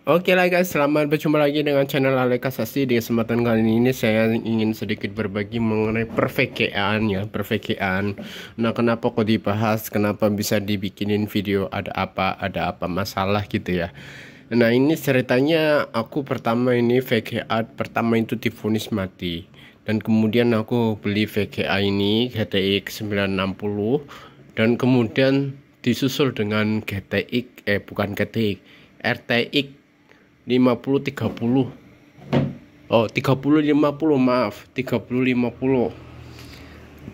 Oke lah guys, selamat berjumpa lagi dengan channel Ale Kasasi. Di kesempatan kali ini saya ingin sedikit berbagi mengenai per-VKA-an ya, per-VKA-an. Nah, kenapa kok dibahas, kenapa bisa dibikinin video, ada apa masalah gitu ya. Nah, ini ceritanya aku pertama ini VKA pertama itu divonis mati. Dan kemudian aku beli VKA ini GTX 960 dan kemudian disusul dengan bukan GTX, RTX 5030. Oh, 3050, maaf, 3050.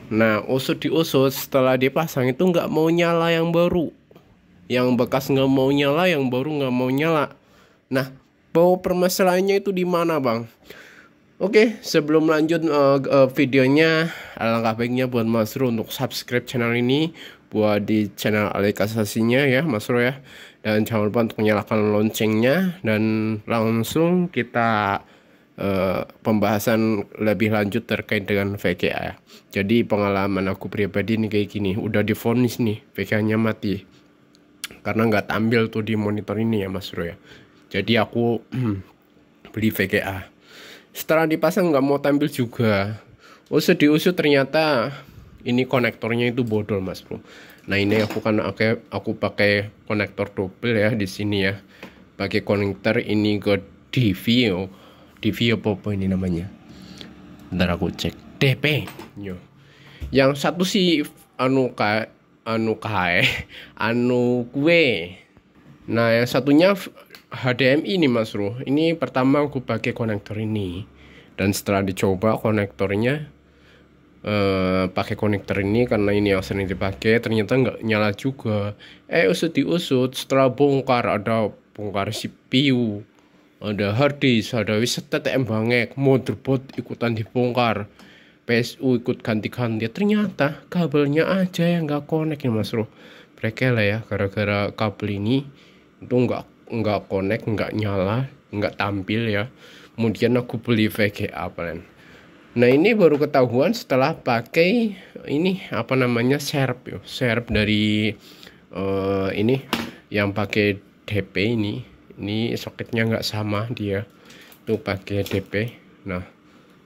Nah, usut diusut setelah dipasang itu nggak mau nyala yang baru. Yang bekas nggak mau nyala, yang baru nggak mau nyala. Nah, bahwa permasalahannya itu di mana, Bang? Oke, sebelum lanjut videonya, alangkah baiknya buat Mas Ru untuk subscribe channel ini, buat di channel Ale Kasasinya ya, Mas Ru ya. Dan jangan lupa untuk menyalakan loncengnya dan langsung kita pembahasan lebih lanjut terkait dengan VKA ya. Jadi pengalaman aku pribadi nih kayak gini, udah divonis nih VKA-nya mati karena nggak tampil tuh di monitor ini ya, Mas Ru ya. Jadi aku beli VKA. Setelah dipasang nggak mau tampil juga. Usut diusut ternyata ini konektornya itu bodol, Mas Bro. Nah, ini aku pakai konektor double ya di sini ya. Pakai konektor ini ke DV apa ini namanya. Bentar aku cek. DP. Yo. Yang satu sih anu kue. Nah, yang satunya HDMI nih, Mas Bro. Ini pertama aku pakai konektor ini, dan setelah dicoba konektornya pakai konektor ini karena ini yang sering dipakai, ternyata nggak nyala juga. Usut diusut setelah ada bongkar CPU, ada hard disk, ada TTM bangek, motherboard ikutan dibongkar, PSU ikut ganti-ganti. Ternyata kabelnya aja yang nggak connect ya, Mas Bro. Mereka lah ya, gara-gara kabel ini itu nggak connect, nggak nyala, nggak tampil ya. Kemudian aku beli VGA plan. Nah, ini baru ketahuan setelah pakai ini apa namanya, serp dari ini yang pakai DP ini soketnya nggak sama, dia tuh pakai DP. Nah,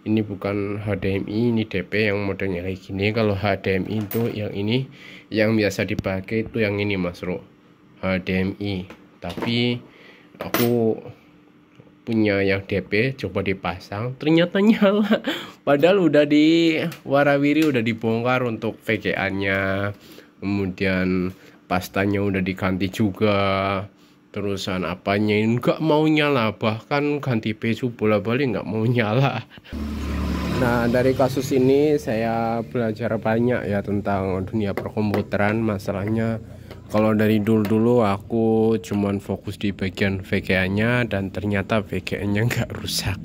ini bukan HDMI, ini DP yang modelnya kayak gini. Kalau HDMI itu yang ini, yang biasa dipakai itu yang ini, Mas Bro, HDMI. Tapi aku punya yang DP, coba dipasang ternyata nyala. Padahal udah di warawiri, udah dibongkar untuk VGA nya, kemudian pastanya udah diganti juga, terusan apanya nggak mau nyala, bahkan ganti PSU bola-balik nggak mau nyala. Nah, dari kasus ini saya belajar banyak ya tentang dunia perkomputeran. Masalahnya kalau dari dulu aku cuman fokus di bagian VGA-nya dan ternyata VGA-nya nggak rusak.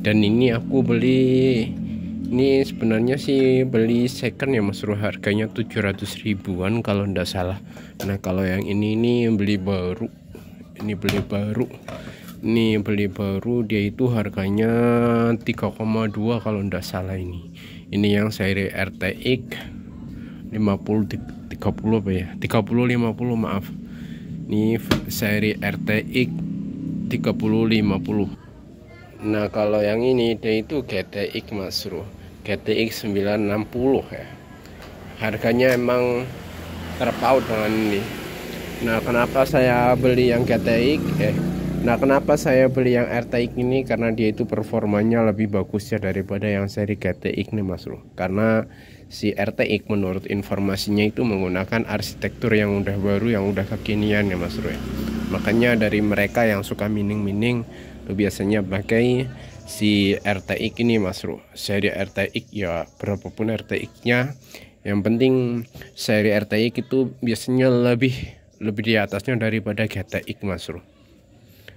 Dan ini aku beli, ini sebenarnya sih beli second ya, Mas Bro, harganya 700 ribuan kalau ndak salah. Nah, kalau yang ini beli baru. Ini beli baru, dia itu harganya 3,2 kalau ndak salah ini. Ini yang seri RTX 30 apa ya, 3050, maaf. Ini seri RTX 3050. Nah, kalau yang ini dia itu GTX, Mas Bro, GTX 960 ya. Harganya emang terpaut dengan ini. Nah, kenapa saya beli yang GTX kenapa saya beli yang RTX ini? Karena dia itu performanya lebih bagus ya daripada yang seri GTX nih, Mas Bro. Karena si RTX menurut informasinya itu menggunakan arsitektur yang udah baru, yang udah kekinian ya, Mas Bro ya. Makanya dari mereka yang suka mining biasanya pakai si RTX ini, Mas Bro. Seri RTX ya, berapapun RTX-nya, yang penting seri RTX itu biasanya lebih di atasnya daripada GTX, Mas Bro.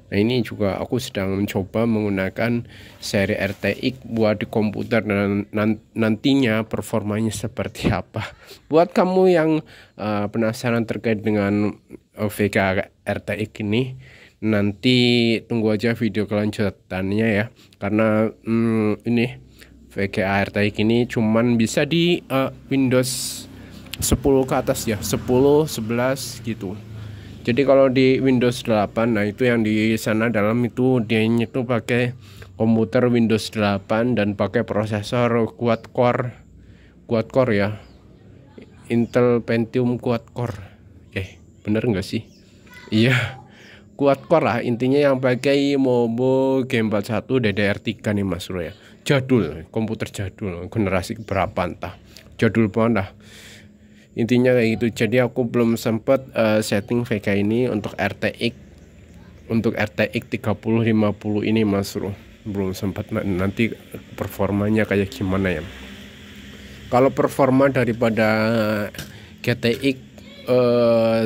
Nah, ini juga aku sedang mencoba menggunakan seri RTX buat di komputer, dan nantinya performanya seperti apa. Buat kamu yang penasaran terkait dengan VGA RTX ini, nanti tunggu aja video kelanjutannya ya. Karena ini VGA RTX ini cuman bisa di Windows 10 ke atas ya, 10, 11 gitu. Jadi kalau di Windows 8, nah itu yang di sana dalam itu dia itu pakai komputer Windows 8 dan pakai prosesor quad core ya, Intel Pentium quad core. Bener nggak sih? Iya, quad core lah intinya, yang pakai Mobo G41 DDR3 nih Mas Bro ya. Jadul, komputer jadul, generasi berapa entah, jadul banget lah. Intinya kayak gitu. Jadi aku belum sempet setting VK ini untuk RTX 3050 ini Mas Bro, belum sempat. Nanti performanya kayak gimana ya. Kalau performa daripada GTX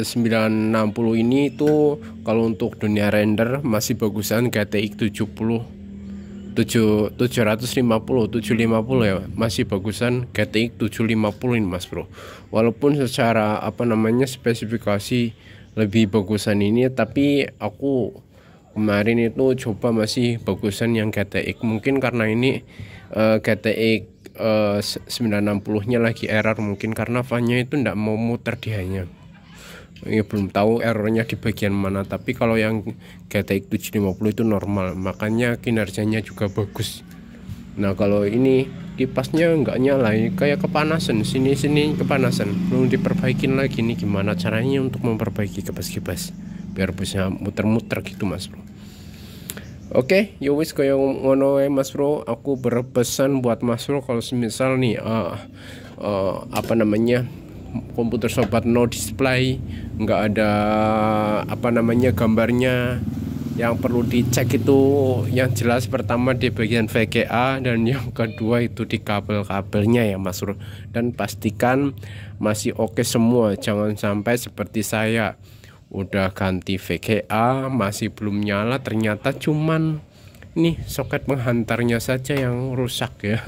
960 ini itu kalau untuk dunia render masih bagusan GTX 750 ya, masih bagusan GTX 750 ini Mas Bro. Walaupun secara spesifikasi lebih bagusan ini, tapi aku kemarin itu coba masih bagusan yang GTX. Mungkin karena ini GTX 960 nya lagi error, mungkin karena file-nya itu enggak mau muter dianya. Ya, belum tahu errornya di bagian mana, tapi kalau yang GTX 750 itu normal, makanya kinerjanya juga bagus. Nah kalau ini kipasnya nggak nyala, kayak kepanasan, sini kepanasan, belum diperbaikin lagi nih. Gimana caranya untuk memperbaiki kipas biar bisa muter-muter gitu Mas Bro. Oke, yowis kayak ngono Mas Bro. Aku berpesan buat Mas Bro kalau semisal nih komputer sobat no display, nggak ada gambarnya, yang perlu dicek itu yang jelas pertama di bagian VGA, dan yang kedua itu di kabel-kabelnya ya Mas Bro. Dan pastikan masih oke semua, jangan sampai seperti saya udah ganti VGA masih belum nyala, ternyata cuman nih soket penghantarnya saja yang rusak ya.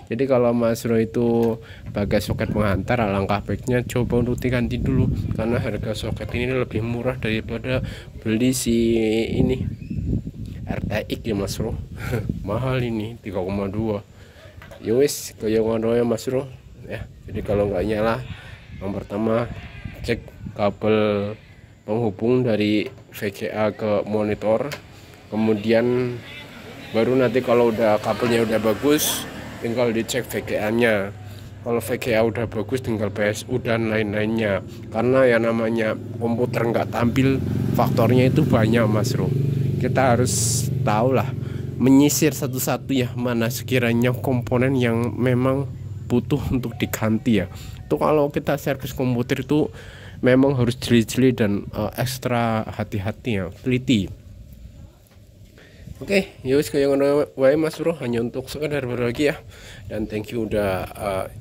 Jadi kalau Mas Bro itu pakai soket penghantar, alangkah baiknya coba untuk diganti dulu, karena harga soket ini lebih murah daripada beli si ini RTX ya Mas Bro. Mahal ini 3,2. Yowis kayak ngono ya Mas Bro ya. Jadi kalau nggak nyala, yang pertama cek kabel penghubung dari VGA ke monitor, kemudian baru nanti kalau udah kabelnya udah bagus tinggal dicek VGA nya. Kalau VGA udah bagus tinggal PSU dan lain-lainnya, karena yang namanya komputer nggak tampil faktornya itu banyak Mas Bro. Kita harus tahu lah, menyisir satu-satu ya, mana sekiranya komponen yang memang butuh untuk diganti ya. Itu kalau kita servis komputer itu memang harus jeli-jeli dan ekstra hati-hati ya, teliti. Oke, yowis kayak ngono wae Mas Bro, hanya untuk sekedar berbagi ya. Dan thank you udah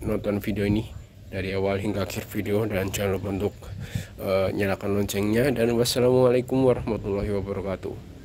nonton video ini dari awal hingga akhir video, dan jangan lupa untuk nyalakan loncengnya. Dan wassalamualaikum warahmatullahi wabarakatuh.